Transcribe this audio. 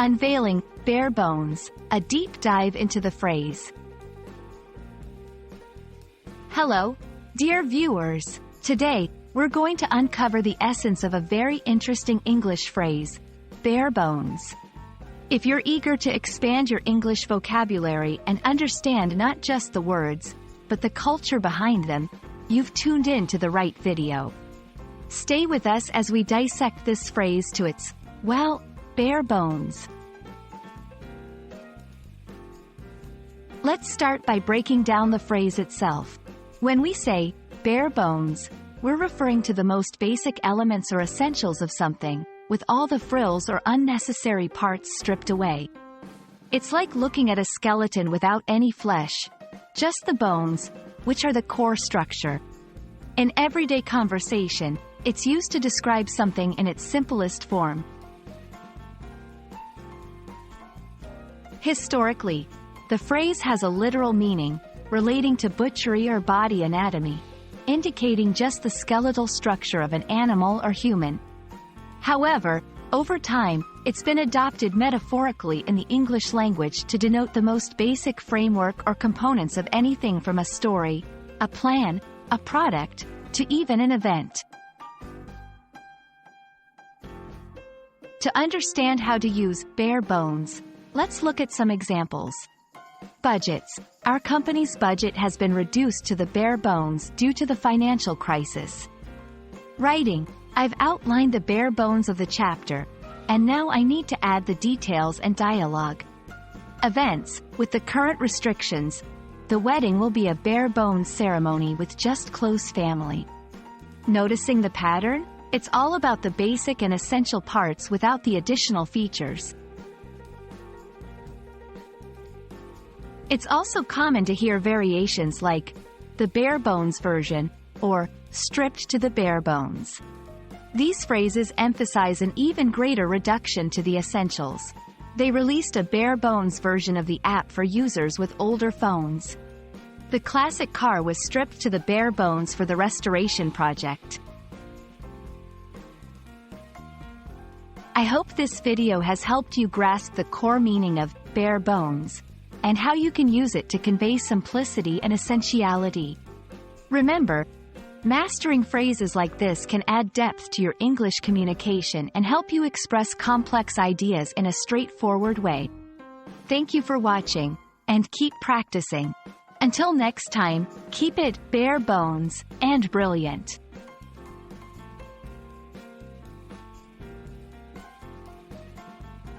Unveiling Bare Bones, a deep dive into the phrase. Hello, dear viewers. Today, we're going to uncover the essence of a very interesting English phrase, bare bones. If you're eager to expand your English vocabulary and understand not just the words, but the culture behind them, you've tuned in to the right video. Stay with us as we dissect this phrase to its, well, bare bones. Let's start by breaking down the phrase itself. When we say bare bones, we're referring to the most basic elements or essentials of something, with all the frills or unnecessary parts stripped away. It's like looking at a skeleton without any flesh, just the bones, which are the core structure. In everyday conversation, it's used to describe something in its simplest form. Historically, the phrase has a literal meaning, relating to butchery or body anatomy, indicating just the skeletal structure of an animal or human. However, over time, it's been adopted metaphorically in the English language to denote the most basic framework or components of anything from a story, a plan, a product, to even an event. To understand how to use bare bones, let's look at some examples. Budgets. Our company's budget has been reduced to the bare bones due to the financial crisis. Writing. I've outlined the bare bones of the chapter, and now I need to add the details and dialogue. Events. With the current restrictions, the wedding will be a bare bones ceremony with just close family. Noticing the pattern? It's all about the basic and essential parts without the additional features. It's also common to hear variations like the bare bones version or stripped to the bare bones. These phrases emphasize an even greater reduction to the essentials. They released a bare bones version of the app for users with older phones. The classic car was stripped to the bare bones for the restoration project. I hope this video has helped you grasp the core meaning of bare bones and how you can use it to convey simplicity and essentiality. Remember, mastering phrases like this can add depth to your English communication and help you express complex ideas in a straightforward way. Thank you for watching, and keep practicing. Until next time, keep it bare bones and brilliant.